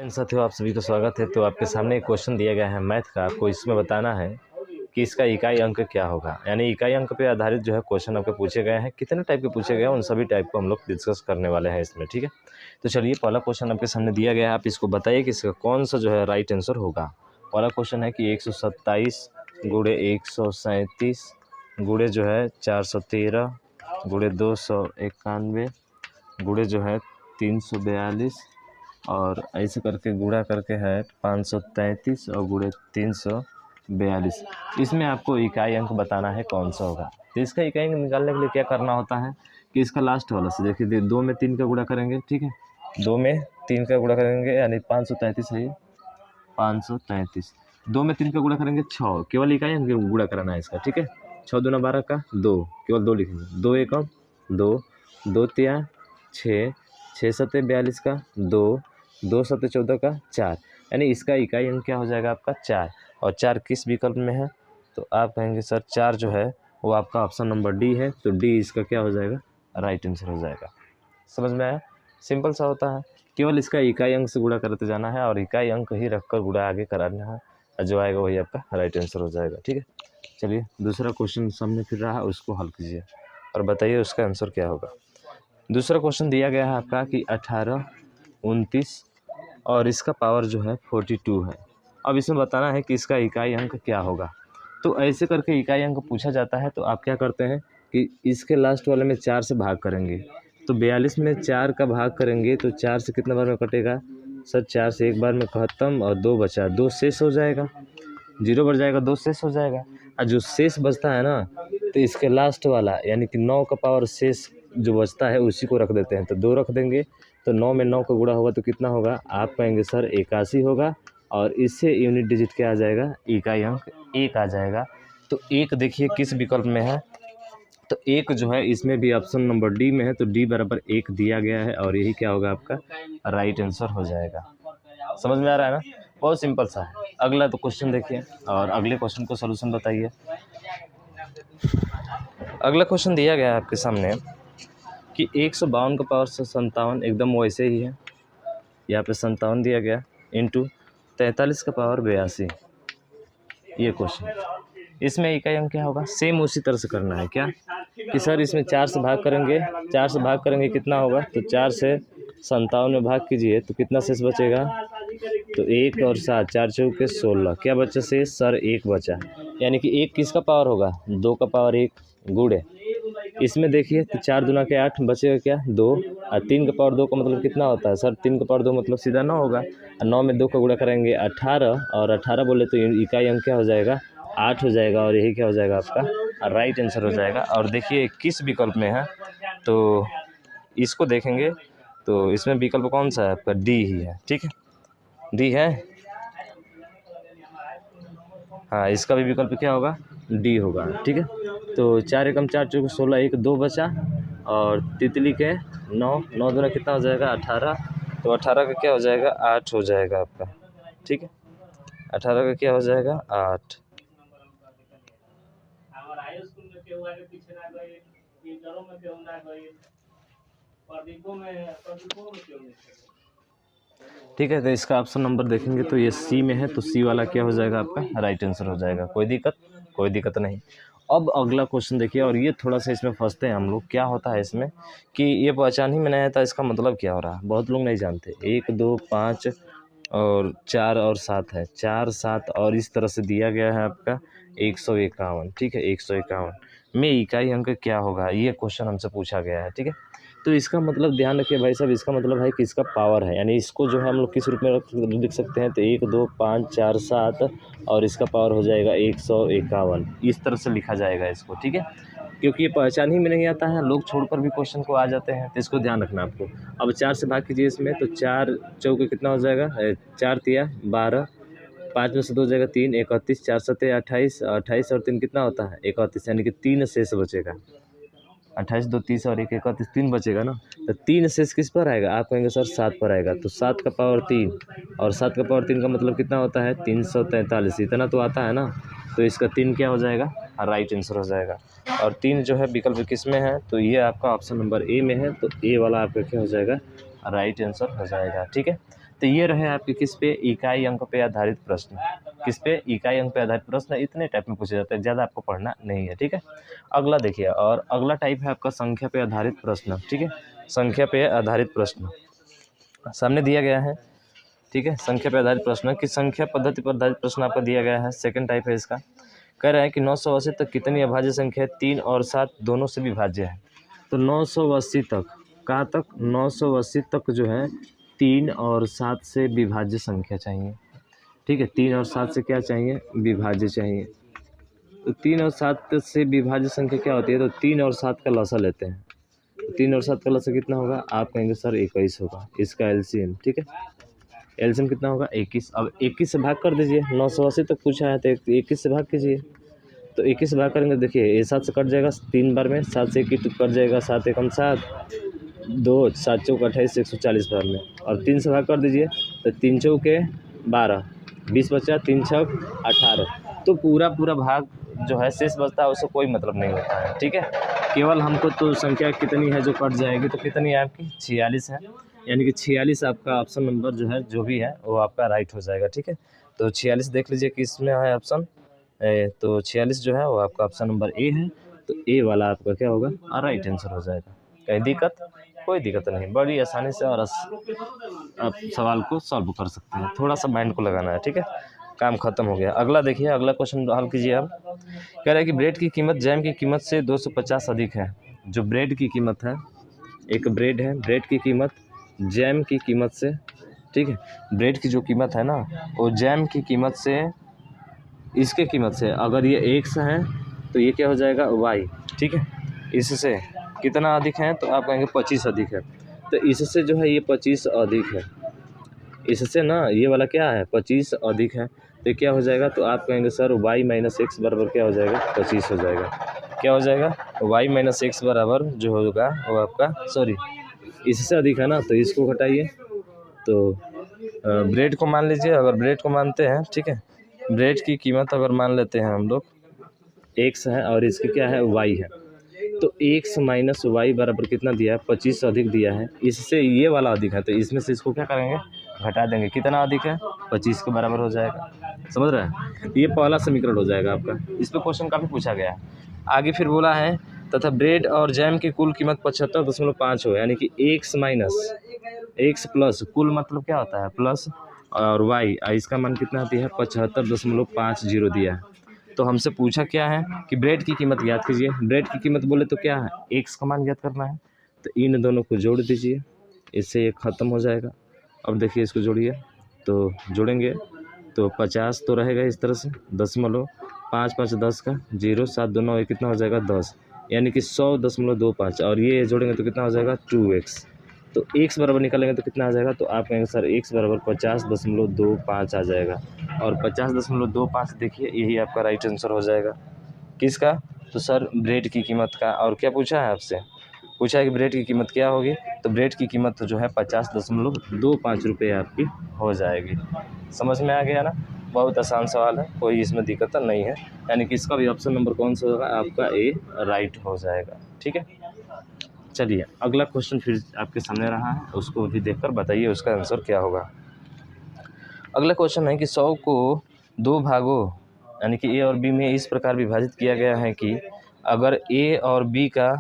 साथियों, आप सभी का स्वागत है। तो आपके सामने एक क्वेश्चन दिया गया है मैथ का। आपको इसमें बताना है कि इसका इकाई अंक क्या होगा। यानी इकाई अंक पे आधारित जो है क्वेश्चन आपके पूछे गए हैं। कितने टाइप के पूछे गए हैं उन सभी टाइप को हम लोग डिस्कस करने वाले हैं इसमें, ठीक है। तो चलिए, पहला क्वेश्चन आपके सामने दिया गया है। आप इसको बताइए कि इसका कौन सा जो है राइट आंसर होगा। पहला क्वेश्चन है कि 127 गुणे 137 गुणे जो है 413 गुणे 291 गुणे जो है 342 और ऐसे करके गुणा करके है 533 और गुणे 342। इसमें आपको इकाई अंक बताना है कौन सा होगा। तो इसका इकाई अंक निकालने के लिए क्या करना होता है कि इसका लास्ट वाला से देखिए, 2 में 3 का गुणा करेंगे, ठीक है। 2 में 3 का गुणा करेंगे यानी 533 है ये 533। 2 में 3 का गुणा करेंगे 6, केवल इकाई अंक गुणा कराना है इसका, ठीक है। 6 दूना 12 का 2, केवल 2 लिखेंगे। 2 एकम 2, 2 तिया 6, 6 सत्ते 42 का 2, 2 सत्ते 14 का 4। यानी इसका इकाई अंक क्या हो जाएगा आपका 4। और 4 किस विकल्प में है? तो आप कहेंगे सर 4 जो है वो आपका ऑप्शन नंबर डी है। तो डी इसका क्या हो जाएगा? राइट आंसर हो जाएगा। समझ में आया? सिंपल सा होता है, केवल इसका इकाई अंक से गुणा करते जाना है और इकाई अंक ही रखकर गुणा आगे कराना है। जो आएगा वही आपका राइट आंसर हो जाएगा, ठीक है। चलिए, दूसरा क्वेश्चन सामने फिर रहा है, उसको हल कीजिए और बताइए उसका आंसर क्या होगा। दूसरा क्वेश्चन दिया गया है आपका कि 18, 29 और इसका पावर जो है 42 है। अब इसमें बताना है कि इसका इकाई अंक क्या होगा। तो ऐसे करके इकाई अंक पूछा जाता है तो आप क्या करते हैं कि इसके लास्ट वाले में 4 से भाग करेंगे। तो 42 में 4 का भाग करेंगे तो 4 से कितना बार में कटेगा सर? 4 से एक बार में खत्म और 2 बचा, 2 शेष हो जाएगा, 0 बढ़ जाएगा, 2 शेष हो जाएगा। और जो शेष बचता है ना, तो इसके लास्ट वाला यानी कि 9 का पावर शेष जो बचता है उसी को रख देते हैं। तो 2 रख देंगे तो 9 में 9 का गुणा होगा तो कितना होगा? आप कहेंगे सर 81 होगा। और इससे यूनिट डिजिट क्या आ जाएगा? इकाई अंक 1 आ जाएगा। तो 1 देखिए किस विकल्प में है? तो 1 जो है इसमें भी ऑप्शन नंबर डी में है। तो डी बराबर 1 दिया गया है और यही क्या होगा आपका राइट आंसर हो जाएगा। समझ में आ रहा है ना? बहुत सिंपल सा है। अगला तो क्वेश्चन देखिए और अगले क्वेश्चन को सलूशन बताइए। अगला क्वेश्चन दिया गया है आपके सामने कि 152 का पावर से 57 एकदम वैसे ही है। यहाँ पे 57 दिया गया इंटू 43 का पावर 82। ये क्वेश्चन, इसमें इकाई अंक क्या होगा? सेम उसी तरह से करना है क्या कि सर इसमें 4 से भाग करेंगे। 4 से भाग करेंगे कितना होगा? तो 4 से 57 में भाग कीजिए तो कितना शेष बचेगा? तो 1 और 7, 4 चौके 16। क्या बचा शेष? सर 1 बचा। यानी कि 1 किसका पावर होगा? 2 का पावर 1 गुणे इसमें देखिए तो 4 दूना के 8 बचेगा क्या? 2। और 3 का पावर 2 का मतलब कितना होता है सर? 3 का पावर 2 मतलब सीधा 9 होगा। और 9 में 2 का गुणा करेंगे 18 और 18 बोले तो इकाई अंक क्या हो जाएगा? 8 हो जाएगा और यही क्या हो जाएगा आपका राइट आंसर हो जाएगा। और देखिए किस विकल्प में है तो इसको देखेंगे तो इसमें विकल्प कौन सा है आपका? डी ही है, ठीक है। डी है, हाँ, इसका भी विकल्प क्या होगा? डी होगा, ठीक है। तो 4 एकम 4 चौके 16, 1 2 बचा और तितली के 9, 9 दूना कितना हो जाएगा? 18। तो 18 का क्या हो जाएगा? 8 हो जाएगा आपका, ठीक है। 18 का क्या हो जाएगा? 8। ठीक है, तो इसका ऑप्शन नंबर देखेंगे तो ये सी में है। तो सी वाला क्या हो जाएगा आपका राइट आंसर हो जाएगा। कोई दिक्कत नहीं। अब अगला क्वेश्चन देखिए, और ये थोड़ा सा इसमें फंसते हैं हम लोग। क्या होता है इसमें कि ये पहचान ही में नहीं आता इसका मतलब क्या हो रहा है। बहुत लोग नहीं जानते। 1 2 5 और 4 और 7 है। 4 7 और इस तरह से दिया गया है आपका 151, ठीक है। 151 में इकाई अंक क्या होगा? ये क्वेश्चन हमसे पूछा गया है, ठीक है। तो इसका मतलब ध्यान रखिए भाई साहब, इसका मतलब है कि इसका पावर है। यानी इसको जो है हम लोग किस रूप में लिख सकते हैं? तो 1 2 5 4 7 और इसका पावर हो जाएगा 151। इस तरह से लिखा जाएगा इसको, ठीक है। क्योंकि ये पहचान ही में नहीं आता है, लोग छोड़कर भी क्वेश्चन को आ जाते हैं। तो इसको ध्यान रखना आपको। अब 4 से भाग कीजिए इसमें तो 4 चौके कितना हो जाएगा? 4 तिया 12, 5 में से 2 जाएगा 3, 31, 4 सत्ते 28, 28 और 3 कितना होता है? 31। यानी कि 3 शेष बचेगा। 28 2 30 और 1 31, 3 बचेगा ना। तो 3 शेष किस पर आएगा? आप कहेंगे सर 7 पर आएगा। तो 7 का पावर 3 और 7 का पावर 3 का मतलब कितना होता है? 343। इतना तो आता है ना। तो इसका 3 क्या हो जाएगा? राइट आंसर हो जाएगा। और 3 जो है विकल्प किस में है? तो ये आपका ऑप्शन नंबर ए में है। तो ए वाला आपका क्या हो जाएगा? राइट आंसर हो जाएगा, ठीक है। तो ये रहे आपके किस पे, इकाई अंक पे आधारित प्रश्न। किस पे, इकाई अंक पे आधारित प्रश्न। इतने टाइप में पूछे जाते हैं, ज़्यादा आपको पढ़ना नहीं है, ठीक है। अगला देखिए, और अगला टाइप है आपका संख्या पे आधारित प्रश्न, ठीक है। संख्या पे आधारित प्रश्न सामने दिया गया है, ठीक है। संख्या पे आधारित प्रश्न कि संख्या पद्धति पर आधारित प्रश्न आपका दिया गया है। सेकंड टाइप है इसका, कह रहा है कि 980 तक कितनी अभाज्य संख्या है, 3 और 7 दोनों से विभाज्य है। तो 980 तक, कहाँ तक, 980 तक जो है 3 और 7 से विभाज्य संख्या चाहिए, ठीक है। 3 और 7 से क्या चाहिए, विभाज्य चाहिए। तो 3 और 7 से विभाज्य संख्या क्या होती है, तो 3 और 7 का लसा लेते हैं। तो 3 और 7 का लसा कितना होगा, आप कहेंगे सर 21 होगा, इसका एलसीएम, ठीक है। एलसीएम कितना होगा, 21। अब 21 से भाग कर दीजिए, 980 तक पूछा है तो 21 से भाग कीजिए। तो 21 से भाग करेंगे, देखिए ये 7 से कट जाएगा 3 बार में, 7 से 21 कट जाएगा, 7 एकम 7, 2, 7 चौक 28, 140 बार में। और 3 से भाग कर दीजिए, तो 3 चौके 12, 20 बचा, 3 छक 18। तो पूरा भाग जो है शेष बचता है, उससे कोई मतलब नहीं होता है, ठीक है। केवल हमको तो संख्या कितनी है जो कट जाएगी, तो कितनी है आपकी, 46 है। यानी कि 46 आपका ऑप्शन नंबर जो है, जो भी है वो आपका राइट हो जाएगा, ठीक है। तो 46 देख लीजिए कि इसमें है ऑप्शन, तो 46 जो है वो आपका ऑप्शन नंबर ए है। तो ए वाला आपका क्या होगा, राइट आंसर हो जाएगा। कहीं दिक्कत, कोई दिक्कत नहीं, बड़ी आसानी से और आप सवाल को सॉल्व कर सकते हैं। थोड़ा सा माइंड को लगाना है, ठीक है। काम खत्म हो गया। अगला देखिए, अगला क्वेश्चन हल कीजिए आप। कह रहा है कि ब्रेड की कीमत जैम की कीमत से 250 अधिक है। जो ब्रेड की कीमत है, एक ब्रेड है, ब्रेड की कीमत जैम की कीमत से, ठीक है। ब्रेड की जो कीमत है ना, वो जैम की कीमत से, इसके कीमत से, अगर ये x है तो ये क्या हो जाएगा, y, ठीक है। इससे कितना अधिक है, तो आप कहेंगे 25 अधिक है। तो इससे जो है ये 25 अधिक है, इससे ना ये वाला क्या है, 25 अधिक है। तो क्या हो जाएगा, तो आप कहेंगे सर y माइनस एक्स बराबर क्या हो जाएगा, 25 हो जाएगा। क्या हो जाएगा, y माइनस एक्स बराबर जो होगा वो आपका, सॉरी इससे अधिक है ना, तो इसको घटाइए। तो ब्रेड को मान लीजिए, अगर ब्रेड को मानते हैं, ठीक है। ब्रेड की कीमत अगर मान लेते हैं हम लोग x है, और इसकी क्या है, y है। तो x माइनस वाई बराबर कितना दिया है, 25 अधिक दिया है। इससे ये वाला अधिक है, तो इसमें से इसको क्या करेंगे, घटा देंगे। कितना अधिक है, 25 के बराबर हो जाएगा। समझ रहे हैं, ये पहला समीकरण हो जाएगा आपका। इस पर क्वेश्चन काफ़ी पूछा गया है। आगे फिर बोला है, तथा ब्रेड और जैम की कुल कीमत 75.5 हो, यानी कि x माइनस एक्स प्लस, कुल मतलब क्या होता है, प्लस, और y, इसका मान कितना दिया है, 75.50 दिया है। तो हमसे पूछा क्या है कि ब्रेड की कीमत याद कीजिए। ब्रेड की कीमत बोले तो क्या है, एक्स का मान याद करना है। तो इन दोनों को जोड़ दीजिए, इससे ये ख़त्म हो जाएगा। अब देखिए इसको जोड़िए, तो जोड़ेंगे तो 50 तो रहेगा इस तरह से, 10.5 5 10 का 0, 7 2 9, कितना हो जाएगा 10, यानी कि 100.25। और ये जोड़ेंगे तो कितना हो जाएगा 2x। तो x बराबर निकालेंगे तो कितना आ जाएगा, तो आप कहेंगे सर x बराबर 50.25 आ जाएगा। और 50.25 देखिए यही आपका राइट आंसर हो जाएगा। किसका, तो सर ब्रेड की कीमत का। और क्या पूछा है आपसे, पूछा है कि ब्रेड की कीमत क्या होगी, तो ब्रेड की कीमत जो है 50.25 रुपये आपकी हो जाएगी। समझ में आ गया ना, बहुत आसान सवाल है, कोई इसमें दिक्कत नहीं है। यानी कि इसका भी ऑप्शन नंबर कौन सा होगा, आपका ए राइट हो जाएगा, ठीक है। चलिए अगला क्वेश्चन फिर आपके सामने रहा है, उसको भी देखकर बताइए उसका आंसर क्या होगा। अगला क्वेश्चन है कि 100 को 2 भागों यानी कि ए और बी में इस प्रकार विभाजित किया गया है कि अगर ए और बी का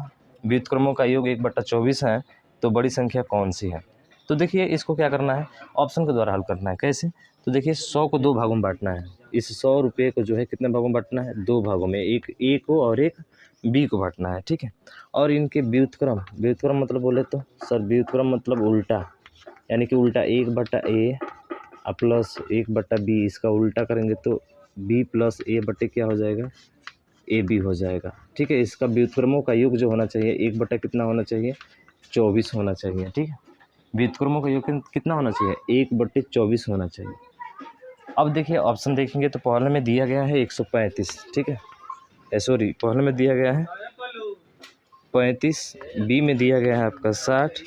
व्युत्क्रमों का योग 1/24 है तो बड़ी संख्या कौन सी है। तो देखिए इसको क्या करना है, ऑप्शन के द्वारा हल करना है। कैसे, तो देखिए 100 को 2 भागों में बांटना है। इस 100 रुपये को जो है कितने भागों में बांटना है, 2 भागों में, एक ए को और एक बी को बांटना है, ठीक है। और इनके व्युत्क्रम मतलब बोले तो सर व्युत्क्रम मतलब उल्टा, यानी कि उल्टा 1/a प्लस 1/b, इसका उल्टा करेंगे तो b प्लस a बटे क्या हो जाएगा, ए बी हो जाएगा, ठीक है। इसका व्युत्क्रमों का योग जो होना चाहिए 1 कितना होना चाहिए, 24 होना चाहिए, ठीक है। व्युत्क्रमों का योग कितना होना चाहिए, 1/24 होना चाहिए। अब देखिए ऑप्शन देखेंगे तो पहले में दिया गया है 135, ठीक है, सॉरी पहले में दिया गया है 35, बी में दिया गया है आपका 60,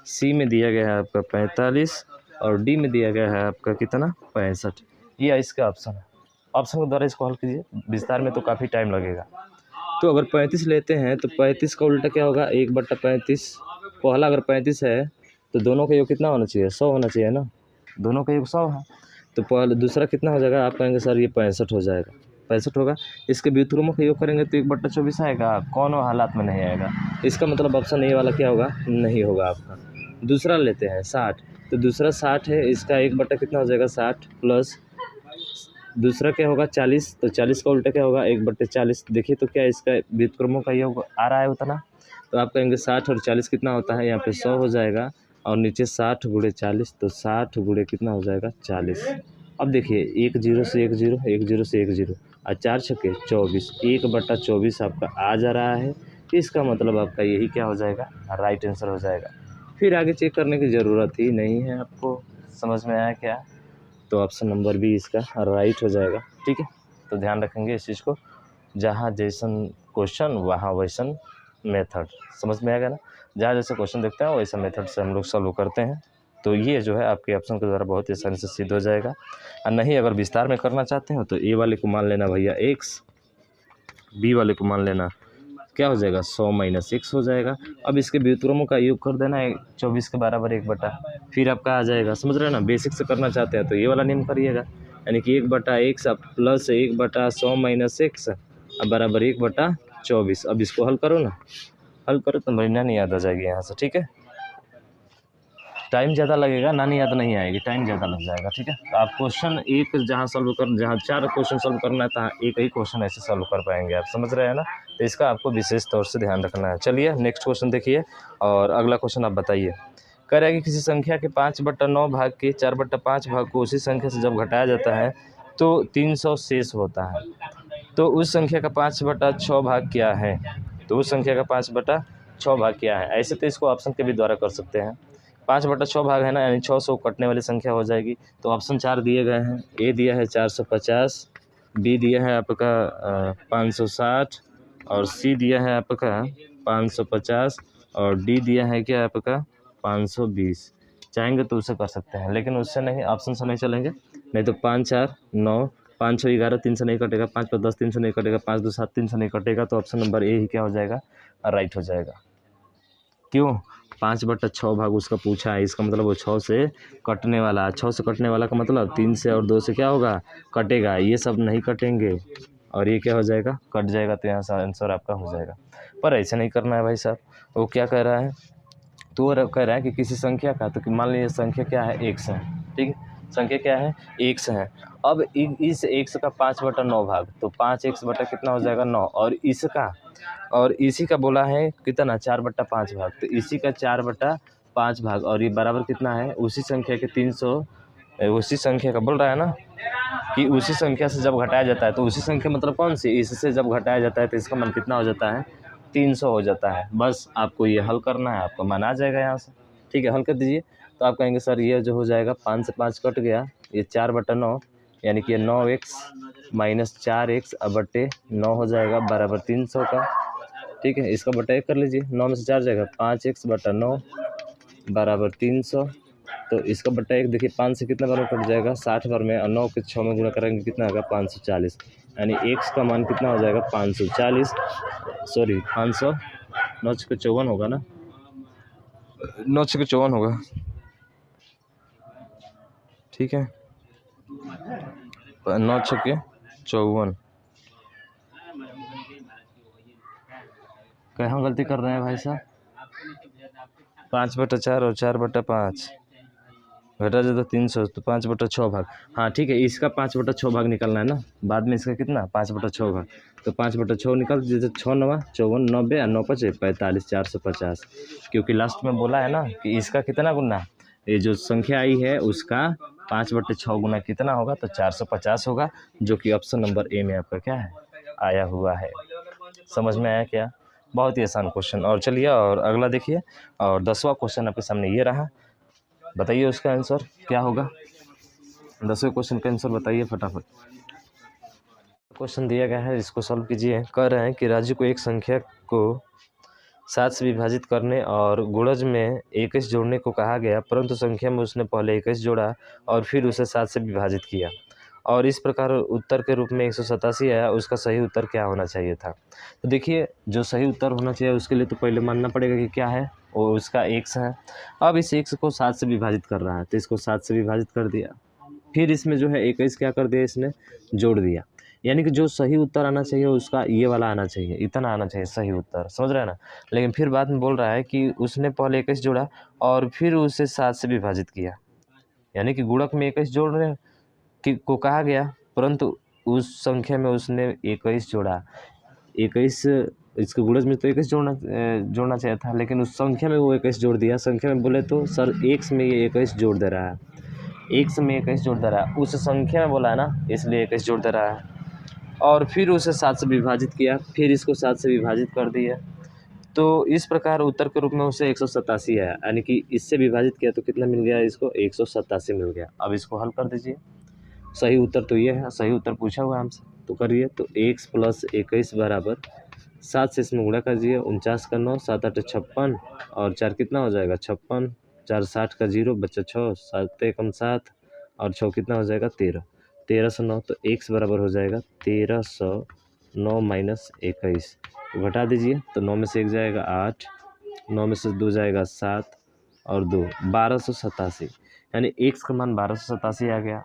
सी में दिया गया है आपका 45 और डी में दिया गया है आपका कितना, 65। ये इसका ऑप्शन है। ऑप्शन के द्वारा इसको हल कीजिए, विस्तार में तो काफ़ी टाइम लगेगा। तो अगर 35 लेते हैं तो 35 का उल्टा क्या होगा, 1/35। पहला अगर 35 है तो दोनों का योग कितना होना चाहिए, 100 होना चाहिए ना। दोनों का योग 100 है। तो पहले दूसरा कितना हो जाएगा, आप कहेंगे सर ये 65 हो जाएगा, 65 होगा। इसके व्युत्क्रमों का योग करेंगे तो 1/24 आएगा, कौन हालात में नहीं आएगा। इसका मतलब ऑप्शन ए वाला क्या होगा, नहीं होगा आपका। दूसरा लेते हैं 60, तो दूसरा 60 है, इसका 1 कितना हो जाएगा 60 प्लस दूसरा क्या होगा 40, तो 40 का उल्टा क्या होगा 1/40। देखिए तो क्या इसका व्युत्क्रमों का योग आ रहा है उतना, तो आप कहेंगे 60 और 40 कितना होता है, यहाँ पे 100 हो जाएगा और नीचे 60 × 40, तो 60 × कितना हो जाएगा 40। अब देखिए 1 0 से 1 0, 1 0 से 1 0 और 4 छक्के 24, 1/24 आपका आ जा रहा है। इसका मतलब आपका यही क्या हो जाएगा, राइट आंसर हो जाएगा। फिर आगे चेक करने की ज़रूरत ही नहीं है आपको। समझ में आया क्या, तो ऑप्शन नंबर बी इसका राइट हो जाएगा। ठीक है, तो ध्यान रखेंगे इस चीज़ को, जहाँ जैसन क्वेश्चन वहाँ वैसन मेथड। समझ में आएगा ना, जहाँ जैसे क्वेश्चन देखते हैं वैसा मेथड से हम लोग सॉल्व करते हैं। तो ये जो है आपके ऑप्शन के द्वारा बहुत ही आसानी से सिद्ध हो जाएगा। और नहीं अगर विस्तार में करना चाहते हो तो ए वाले को मान लेना भैया x, बी वाले को मान लेना क्या हो जाएगा 100 - x हो जाएगा। अब इसके व्युत्क्रमों का योग कर देना है 24 के बराबर 1/, फिर आपका आ जाएगा। समझ रहे हैं ना, बेसिक से करना चाहते हैं तो ये वाला नियम करिएगा, यानी कि 1/x प्लस 1/100 - x बराबर 1/24। अब इसको हल करो ना, हल करो तो महीना नहीं याद आ जाएगी यहाँ से। ठीक है, टाइम ज़्यादा लगेगा, नानी याद नहीं आएगी, टाइम ज़्यादा लग जाएगा। ठीक है, तो आप क्वेश्चन एक जहाँ 4 क्वेश्चन सॉल्व करना है तहाँ एक ही क्वेश्चन ऐसे सॉल्व कर पाएंगे आप। समझ रहे हैं ना, तो इसका आपको विशेष तौर से ध्यान रखना है। चलिए नेक्स्ट क्वेश्चन देखिए, और अगला क्वेश्चन आप बताइए। कह रहा है कि किसी संख्या के 5/9 भाग के 4/5 भाग को उसी संख्या से जब घटाया जाता है तो 300 शेष होता है। तो उस संख्या का 5/6 भाग क्या है, तो उस संख्या का 5/6 भाग क्या है। ऐसे तो इसको ऑप्शन के भी द्वारा कर सकते हैं। 5/6 भाग है ना, यानी 600 कटने वाली संख्या हो जाएगी। तो ऑप्शन 4 दिए गए हैं, ए दिया है 450, बी दिया है आपका 560 और सी दिया है आपका 550 और डी दिया है क्या आपका 520। चाहेंगे तो उसे कर सकते हैं, लेकिन उससे नहीं, ऑप्शन से नहीं चलेंगे। नहीं तो 5 4 9, 5 6 11 3 से नहीं कटेगा, 5 5 10 3 से नहीं कटेगा, 5 2 7 3 से नहीं कटेगा। तो ऑप्शन नंबर ए ही क्या हो जाएगा, राइट हो जाएगा। क्यों, 5/6 भाग उसका पूछा है, इसका मतलब वो 6 से कटने वाला, 6 से कटने वाला का मतलब 3 से और 2 से क्या होगा, कटेगा। ये सब नहीं कटेंगे और ये क्या हो जाएगा, कट जाएगा। तो यहाँ से आंसर आपका हो जाएगा। पर ऐसे नहीं करना है भाई साहब। वो क्या कह रहा है, तो वो कह रहा है कि किसी संख्या का, तो मान लीजिए संख्या क्या है x है। ठीक है, संख्या क्या है x है। अब इस x का 5/9 भाग, तो 5x बटा कितना हो जाएगा 9, और इसका और इसी का बोला है कितना 4/5 भाग, तो इसी का 4/5 भाग, और ये बराबर कितना है उसी संख्या के 300, उसी संख्या का बोल रहा है ना कि उसी संख्या से जब घटाया जाता है, तो उसी संख्या मतलब कौन सी, इससे जब घटाया जाता है तो इसका मान कितना हो जाता है 300 हो जाता है। बस आपको ये हल करना है, आपका मान आ जाएगा यहाँ से। ठीक है, हल कर दीजिए। तो आप कहेंगे सर ये जो हो जाएगा 5 से 5 कट गया, ये 4/9 यानी कि 9x - 4x बटे 9 हो जाएगा बराबर 300 का। ठीक है, इसका बटा 1 कर लीजिए, 9 में से 4 जाएगा, 5x/9 बराबर 300। तो इसका बटा 1 देखिए 5 से कितना बार में कट जाएगा 60 बार में, और 9 के 6 में गुणा करेंगे कितना होगा 540, यानी x का मान कितना हो जाएगा 540, सॉरी 500, 9 छक्के 54 होगा ना, 9 छक्के 54 होगा। ठीक है, 9 छक्के 54। कहाँ गलती कर रहे हैं भाई साहब, 5/4 और 4/5 घटा जाए तो 300, तो 5/6 भाग। हाँ ठीक है, इसका 5/6 भाग निकलना है ना, बाद में इसका कितना 5/6 भाग, तो 5/6 निकल जैसे 6 9 54 90 और 9 5 45 450, क्योंकि लास्ट में बोला है ना कि इसका कितना गुना, ये जो संख्या आई है उसका 5/6 गुना कितना होगा, तो 450 होगा, जो कि ऑप्शन नंबर ए में आपका क्या है आया हुआ है। समझ में आया क्या, बहुत ही आसान क्वेश्चन। और चलिए और अगला देखिए, और 10वां क्वेश्चन आपके सामने ये रहा, बताइए उसका आंसर क्या होगा। 10वें क्वेश्चन का आंसर बताइए फटाफट। क्वेश्चन दिया गया है, इसको सॉल्व कीजिए। कह रहे हैं कि राजू को एक संख्या को 7 से विभाजित करने और गुणज में 21 जोड़ने को कहा गया, परंतु संख्या में उसने पहले 21 जोड़ा और फिर उसे 7 से विभाजित किया, और इस प्रकार उत्तर के रूप में 187 आया, उसका सही उत्तर क्या होना चाहिए था। तो देखिए जो सही उत्तर होना चाहिए उसके लिए तो पहले मानना पड़ेगा कि क्या है, वो उसका x है। अब इस x को 7 से विभाजित कर रहा है, तो इसको 7 से विभाजित कर दिया, फिर इसमें जो है 21 क्या कर दिया, इसने जोड़ दिया। यानी कि जो सही उत्तर आना चाहिए उसका ये वाला आना चाहिए, इतना आना चाहिए सही उत्तर, समझ रहे हैं ना। लेकिन फिर बाद में बोल रहा है कि उसने पहले 21 जोड़ा और फिर उसे 7 से विभाजित किया, यानी कि गुणक में 21 जोड़ने को कहा गया, परंतु उस संख्या में उसने 21 जोड़ा। 21 इसके गुणज में तो 21 जोड़ना चाहिए था, लेकिन उस संख्या में वो 21 जोड़ दिया। संख्या में बोले तो सर x में ये 21 जोड़ दे रहा है, x में 21 जोड़ दे रहा है, उस संख्या में बोला है ना, इसलिए 21 जोड़ दे रहा है। और फिर उसे 7 से विभाजित किया, फिर इसको 7 से विभाजित कर दिया। तो इस प्रकार उत्तर के रूप में उसे 187 आया, यानी कि इससे विभाजित किया तो कितना मिल गया, इसको 187 मिल गया। अब इसको हल कर दीजिए। सही उत्तर तो ये है, सही उत्तर पूछा हुआ हमसे तो करिए। तो x + 21 बराबर 7 से इसमें गुणा कर दीजिए, 49 का 9, 7 8 56 और 4 कितना हो जाएगा 56, 4 60 का 0 बच्चा 6, 7 1 7 और 6 कितना हो जाएगा 13, 1309। तो x बराबर हो जाएगा 1309 - 21, घटा दीजिए तो 9 में से 1 जाएगा 8, 9 में से 2 जाएगा 7 और 2 1287, यानी x का मान 1287 आ गया।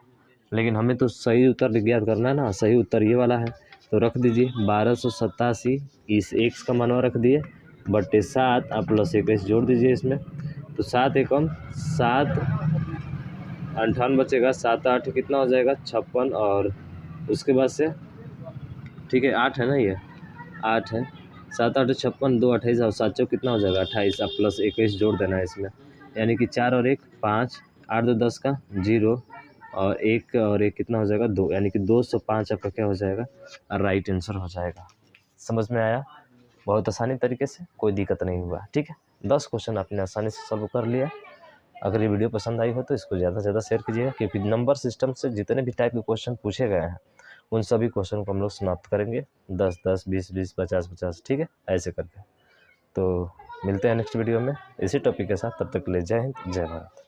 लेकिन हमें तो सही उत्तर ज्ञात करना है ना, सही उत्तर ये वाला है, तो रख दीजिए 1287 इस x का मान रख दिए बटे 7 आप +21 जोड़ दीजिए इसमें, तो 7 एकम 7 58 बचेगा, 7 8 कितना हो जाएगा 56 और उसके बाद से ठीक है 8 है ना, ये 8 है, 7 8 56, 2 28 और 7 4 कितना हो जाएगा 28, आप +21 जोड़ देना है इसमें, यानी कि 4 और 1 5, 8 2 10 का 0 और 1 और 1 कितना हो जाएगा 2, यानी कि 205 आपका क्या हो जाएगा, राइट आंसर हो जाएगा। समझ में आया, बहुत आसानी तरीके से, कोई दिक्कत नहीं हुआ। ठीक है, 10 क्वेश्चन आपने आसानी से सॉल्व कर लिया। अगर ये वीडियो पसंद आई हो तो इसको ज़्यादा से ज़्यादा शेयर कीजिएगा, क्योंकि नंबर सिस्टम से जितने भी टाइप के क्वेश्चन पूछे गए हैं उन सभी क्वेश्चन को हम लोग समाप्त करेंगे 10 10 20 20 50 50, ठीक है, ऐसे करके। तो मिलते हैं नेक्स्ट वीडियो में इसी टॉपिक के साथ, तब तक के लिए जय हिंद जय भारत।